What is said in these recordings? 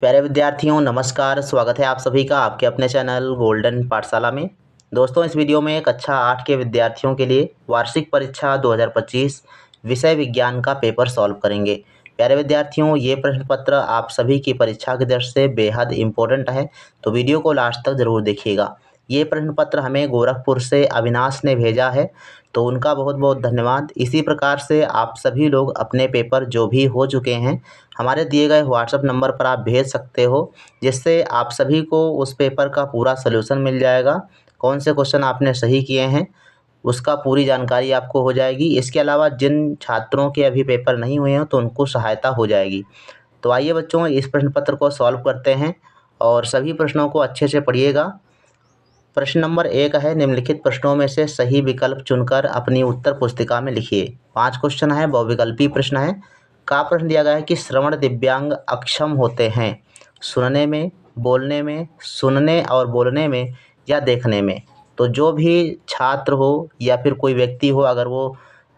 प्यारे विद्यार्थियों नमस्कार। स्वागत है आप सभी का आपके अपने चैनल गोल्डन पाठशाला में। दोस्तों इस वीडियो में कक्षा 8 के विद्यार्थियों के लिए वार्षिक परीक्षा 2025 विषय विज्ञान का पेपर सॉल्व करेंगे। प्यारे विद्यार्थियों ये प्रश्न पत्र आप सभी की परीक्षा की दृष्टि से बेहद इम्पोर्टेंट है, तो वीडियो को लास्ट तक ज़रूर देखिएगा। ये प्रश्न पत्र हमें गोरखपुर से अविनाश ने भेजा है, तो उनका बहुत बहुत धन्यवाद। इसी प्रकार से आप सभी लोग अपने पेपर जो भी हो चुके हैं हमारे दिए गए व्हाट्सएप नंबर पर आप भेज सकते हो, जिससे आप सभी को उस पेपर का पूरा सलूशन मिल जाएगा। कौन से क्वेश्चन आपने सही किए हैं उसका पूरी जानकारी आपको हो जाएगी। इसके अलावा जिन छात्रों के अभी पेपर नहीं हुए हैं तो उनको सहायता हो जाएगी। तो आइए बच्चों इस प्रश्न पत्र को सॉल्व करते हैं और सभी प्रश्नों को अच्छे से पढ़िएगा। प्रश्न नंबर 1 है, निम्नलिखित प्रश्नों में से सही विकल्प चुनकर अपनी उत्तर पुस्तिका में लिखिए। 5 क्वेश्चन है, बहुविकल्पी प्रश्न है। का प्रश्न दिया गया है कि श्रवण दिव्यांग अक्षम होते हैं सुनने में, बोलने में, सुनने और बोलने में या देखने में। तो जो भी छात्र हो या फिर कोई व्यक्ति हो, अगर वो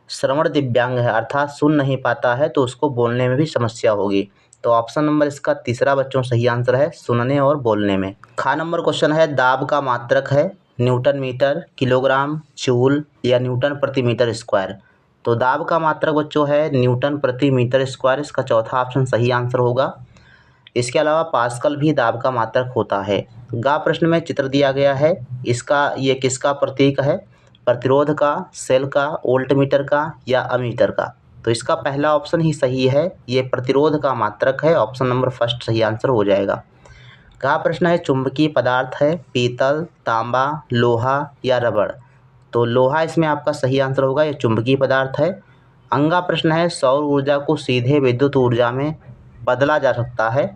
श्रवण दिव्यांग है अर्थात सुन नहीं पाता है तो उसको बोलने में भी समस्या होगी। तो ऑप्शन नंबर इसका तीसरा बच्चों सही आंसर है, सुनने और बोलने में। खा नंबर क्वेश्चन है, दाब का मात्रक है न्यूटन मीटर, किलोग्राम, जूल या न्यूटन प्रति मीटर स्क्वायर। तो दाब का मात्रक बच्चों है न्यूटन प्रति मीटर स्क्वायर, इसका चौथा ऑप्शन सही आंसर होगा। इसके अलावा पास्कल भी दाब का मात्रक होता है। गा प्रश्न में चित्र दिया गया है, इसका ये किसका प्रतीक है? प्रतिरोध का, सेल का, वोल्टमीटर का या अमीटर का। तो इसका पहला ऑप्शन ही सही है, ये प्रतिरोध का मात्रक है। ऑप्शन नंबर फर्स्ट सही आंसर हो जाएगा। गा प्रश्न है, चुंबकीय पदार्थ है पीतल, तांबा, लोहा या रबड़। तो लोहा इसमें आपका सही आंसर होगा, ये चुंबकीय पदार्थ है। अंगा प्रश्न है, सौर ऊर्जा को सीधे विद्युत ऊर्जा में बदला जा सकता है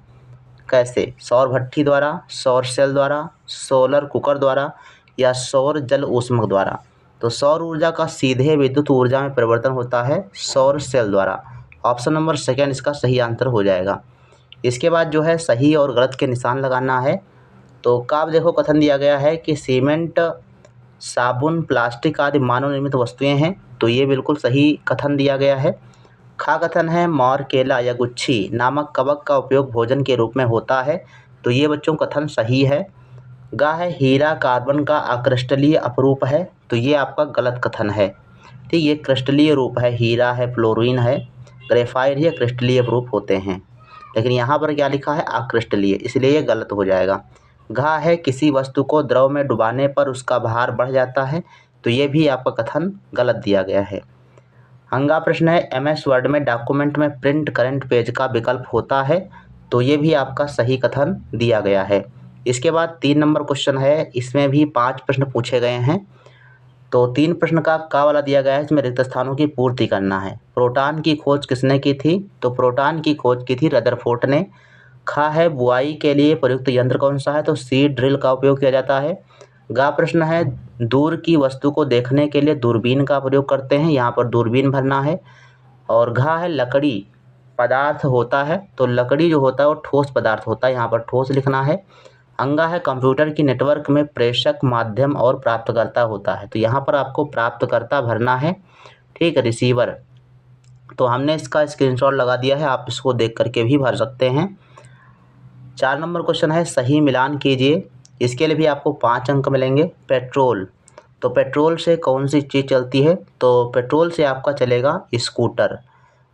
कैसे? सौर भट्ठी द्वारा, सौर सेल द्वारा, सोलर कुकर द्वारा या सौर जल ऊष्मक द्वारा। तो सौर ऊर्जा का सीधे विद्युत ऊर्जा में परिवर्तन होता है सौर सेल द्वारा। ऑप्शन नंबर सेकेंड इसका सही आंसर हो जाएगा। इसके बाद जो है सही और गलत के निशान लगाना है। तो काब देखो कथन दिया गया है कि सीमेंट, साबुन, प्लास्टिक आदि मानव निर्मित वस्तुएं हैं। तो ये बिल्कुल सही कथन दिया गया है। खा कथन है, मोर, केला या गुच्छी नामक कवक का उपयोग भोजन के रूप में होता है। तो ये बच्चों कथन सही है। गा है, हीरा कार्बन का अक्रिस्टलीय अपरूप है। तो ये आपका गलत कथन है। ठीक, ये क्रिस्टलीय रूप है, हीरा है, फ्लोरीन है, ग्रेफाइट, ये क्रिस्टलीय अपरूप होते हैं। लेकिन यहाँ पर क्या लिखा है? अक्रिस्टलीय, इसलिए ये गलत हो जाएगा। घा है, किसी वस्तु को द्रव में डुबाने पर उसका भार बढ़ जाता है। तो ये भी आपका कथन गलत दिया गया है। अंगा प्रश्न है, MS वर्ड में डॉक्यूमेंट में प्रिंट करंट पेज का विकल्प होता है। तो ये भी आपका सही कथन दिया गया है। इसके बाद 3 नंबर क्वेश्चन है, इसमें भी 5 प्रश्न पूछे गए हैं। तो 3 प्रश्न का वाला दिया गया है, इसमें रिक्त स्थानों की पूर्ति करना है। प्रोटॉन की खोज किसने की थी? तो प्रोटॉन की खोज की थी रदरफोर्ड ने। खा है, बुआई के लिए प्रयुक्त यंत्र कौन सा है? तो सीड ड्रिल का उपयोग किया जाता है। गा प्रश्न है, दूर की वस्तु को देखने के लिए दूरबीन का प्रयोग करते हैं, यहाँ पर दूरबीन भरना है। और घा है, लकड़ी पदार्थ होता है। तो लकड़ी जो होता है वो ठोस पदार्थ होता है, यहाँ पर ठोस लिखना है। अंगा है, कंप्यूटर की नेटवर्क में प्रेषक, माध्यम और प्राप्तकर्ता होता है। तो यहाँ पर आपको प्राप्तकर्ता भरना है, ठीक है, रिसीवर। तो हमने इसका स्क्रीनशॉट लगा दिया है, आप इसको देख करके भी भर सकते हैं। 4 नंबर क्वेश्चन है, सही मिलान कीजिए। इसके लिए भी आपको 5 अंक मिलेंगे। पेट्रोल, तो पेट्रोल से कौन सी चीज़ चलती है? तो पेट्रोल से आपका चलेगा स्कूटर।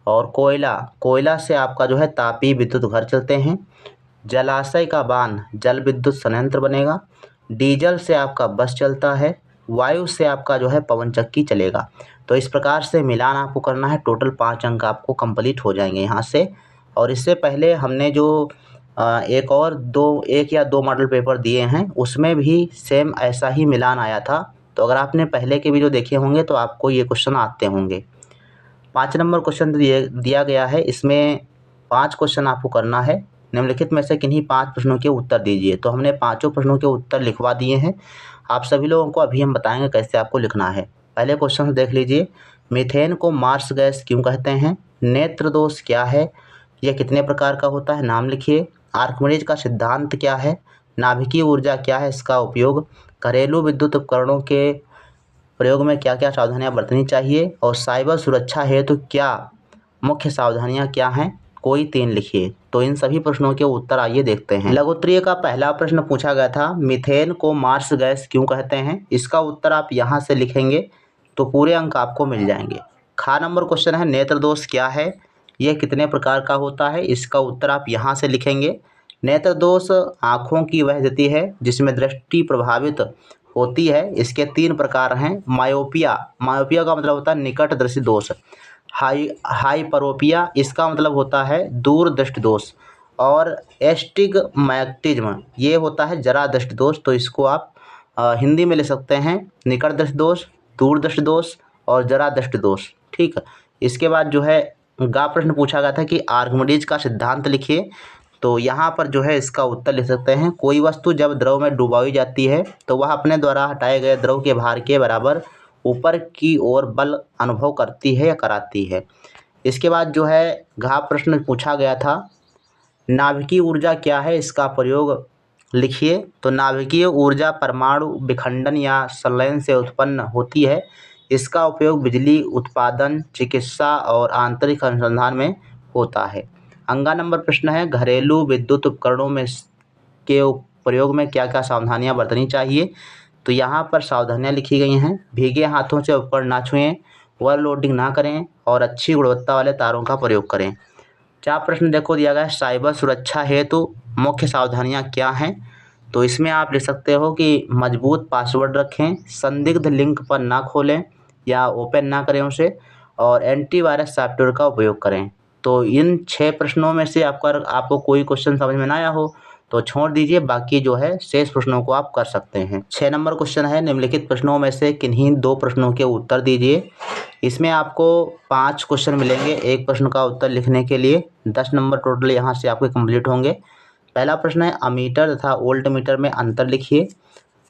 और कोयला, कोयला से आपका जो है तापीय विद्युत घर चलते हैं। जलाशय का बांध जल विद्युत संयंत्र बनेगा। डीजल से आपका बस चलता है। वायु से आपका जो है पवन चक्की चलेगा। तो इस प्रकार से मिलान आपको करना है, टोटल 5 अंक आपको कंप्लीट हो जाएंगे यहाँ से। और इससे पहले हमने जो एक या दो मॉडल पेपर दिए हैं उसमें भी सेम ऐसा ही मिलान आया था। तो अगर आपने पहले के वीडियो देखे होंगे तो आपको ये क्वेश्चन आते होंगे। 5 नंबर क्वेश्चन दिया गया है, इसमें 5 क्वेश्चन आपको करना है। निम्नलिखित में से किन्हीं 5 प्रश्नों के उत्तर दीजिए। तो हमने पाँचों प्रश्नों के उत्तर लिखवा दिए हैं। आप सभी लोगों को अभी हम बताएंगे कैसे आपको लिखना है। पहले क्वेश्चन देख लीजिए, मीथेन को मार्स गैस क्यों कहते हैं? नेत्र दोष क्या है? यह कितने प्रकार का होता है? नाम लिखिए। आर्किमिडीज का सिद्धांत क्या है? नाभिकीय ऊर्जा क्या है, इसका उपयोग? घरेलू विद्युत उपकरणों के प्रयोग में क्या क्या सावधानियां बरतनी चाहिए? और साइबर सुरक्षा हेतु क्या मुख्य सावधानियां क्या हैं? कोई 3 लिखिए। तो इन सभी प्रश्नों के उत्तर आइए देखते हैं। लघु उत्तरीय का पहला प्रश्न पूछा गया था, मीथेन को मार्स गैस क्यों कहते हैं? इसका उत्तर आप यहाँ से लिखेंगे तो पूरे अंक आपको मिल जाएंगे। खा नंबर क्वेश्चन है, नेत्र दोष क्या है, यह कितने प्रकार का होता है? इसका उत्तर आप यहाँ से लिखेंगे। नेत्र दोष आँखों की वह स्थिति है जिसमें दृष्टि प्रभावित होती है। इसके 3 प्रकार हैं। मायोपिया, मायोपिया का मतलब होता है निकट दृष्टि दोष। हाइपरोपिया, इसका मतलब होता है दूर दृष्टि दोष। और एस्टिग्मैटिज्म, ये होता है जरा दृष्टि दोष। तो इसको आप हिंदी में ले सकते हैं निकट दृष्टि दोष, दूर दृष्टि दोष और जरा दृष्टि दोष। ठीक है, इसके बाद जो है गा प्रश्न पूछा गया था कि आर्किमिडीज का सिद्धांत लिखिए। तो यहाँ पर जो है इसका उत्तर लिख सकते हैं, कोई वस्तु जब द्रव में डुबाई जाती है तो वह अपने द्वारा हटाए गए द्रव के भार के बराबर ऊपर की ओर बल अनुभव करती है या कराती है। इसके बाद जो है घ प्रश्न पूछा गया था, नाभिकीय ऊर्जा क्या है, इसका प्रयोग लिखिए। तो नाभिकीय ऊर्जा परमाणु विखंडन या संलयन से उत्पन्न होती है। इसका उपयोग बिजली उत्पादन, चिकित्सा और आंतरिक अनुसंधान में होता है। अंगा नंबर प्रश्न है, घरेलू विद्युत उपकरणों में के प्रयोग में क्या क्या सावधानियां बरतनी चाहिए? तो यहाँ पर सावधानियां लिखी गई हैं, भीगे हाथों से उपकरण ना छुएं, ओवरलोडिंग ना करें और अच्छी गुणवत्ता वाले तारों का प्रयोग करें। 4 प्रश्न देखो दिया गया है, साइबर सुरक्षा हेतु मुख्य सावधानियां क्या हैं? तो इसमें आप लिख सकते हो कि मजबूत पासवर्ड रखें, संदिग्ध लिंक पर ना खोलें या ओपन ना करें उसे, और एंटीवायरस सॉफ्टवेयर का उपयोग करें। तो इन 6 प्रश्नों में से आपको कोई क्वेश्चन समझ में ना आया हो तो छोड़ दीजिए, बाकी जो है शेष प्रश्नों को आप कर सकते हैं। 6 नंबर क्वेश्चन है, निम्नलिखित प्रश्नों में से किन्हीं 2 प्रश्नों के उत्तर दीजिए। इसमें आपको 5 क्वेश्चन मिलेंगे एक प्रश्न का उत्तर लिखने के लिए। 10 नंबर टोटल यहाँ से आपके कंप्लीट होंगे। पहला प्रश्न है, अमीटर तथा वोल्ट मीटर में अंतर लिखिए।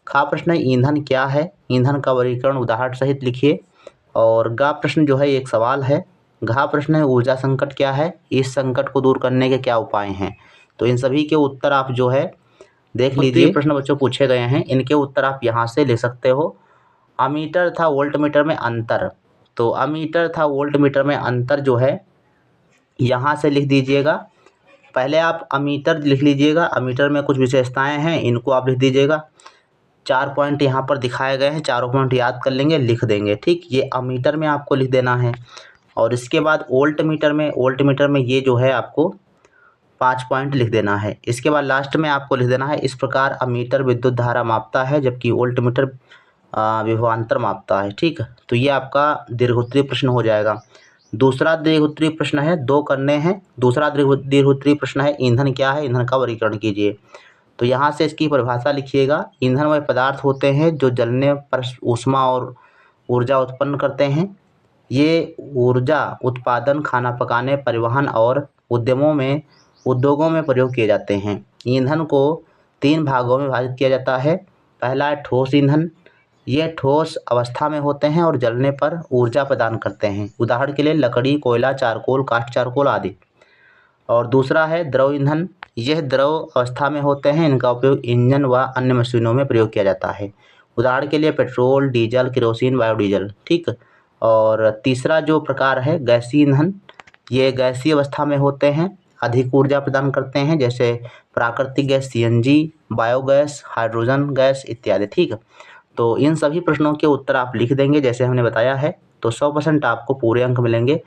खा प्रश्न है, ईंधन क्या है, ईंधन का वर्गीकरण उदाहरण सहित लिखिए। और गा प्रश्न जो है एक सवाल है। घा प्रश्न है, ऊर्जा संकट क्या है, इस संकट को दूर करने के क्या उपाय हैं? तो इन सभी के उत्तर आप जो है देख लीजिए। प्रश्न बच्चों पूछे गए हैं, इनके उत्तर आप यहाँ से ले सकते हो। अमीटर तथा वोल्ट मीटर में अंतर, तो अमीटर तथा वोल्ट मीटर में अंतर जो है यहाँ से लिख दीजिएगा। पहले आप अमीटर लिख लीजिएगा, अमीटर में कुछ विशेषताएं हैं, इनको आप लिख दीजिएगा। 4 पॉइंट यहाँ पर दिखाए गए हैं, चारों पॉइंट याद कर लेंगे, लिख देंगे। ठीक, ये अमीटर में आपको लिख देना है। और इसके बाद वोल्ट मीटर में ये जो है आपको 5 पॉइंट लिख देना है। इसके बाद लास्ट में आपको लिख देना है, इस प्रकार अमीटर विद्युत धारा मापता है जबकि वोल्ट मीटर विभवांतर मापता है। ठीक, तो ये आपका दीर्घोत्तरीय प्रश्न हो जाएगा। दूसरा दीर्घोत्तरीय प्रश्न है, 2 करने हैं। दूसरा दीर्घोत्तरीय प्रश्न है, ईंधन क्या है, ईंधन का वर्गीकरण कीजिए। तो यहाँ से इसकी परिभाषा लिखिएगा। ईंधन वह पदार्थ होते हैं जो जलने पर ऊष्मा और ऊर्जा उत्पन्न करते हैं। ये ऊर्जा उत्पादन, खाना पकाने, परिवहन और उद्योगों में प्रयोग किए जाते हैं। ईंधन को 3 भागों में विभाजित किया जाता है। पहला है ठोस ईंधन, ये ठोस अवस्था में होते हैं और जलने पर ऊर्जा प्रदान करते हैं। उदाहरण के लिए लकड़ी, कोयला, चारकोल, काष्ठ चारकोल आदि। और दूसरा है द्रव ईंधन, यह द्रव अवस्था में होते हैं, इनका उपयोग इंजन व अन्य मशीनों में प्रयोग किया जाता है। उदाहरण के लिए पेट्रोल, डीजल, केरोसिन, बायोडीजल। ठीक, और तीसरा जो प्रकार है गैसीय ईंधन, ये गैसीय अवस्था में होते हैं, अधिक ऊर्जा प्रदान करते हैं, जैसे प्राकृतिक gas CNG, biogas, hydrogen gas इत्यादि। ठीक, तो इन सभी प्रश्नों के उत्तर आप लिख देंगे जैसे हमने बताया है, तो 100% आपको पूरे अंक मिलेंगे।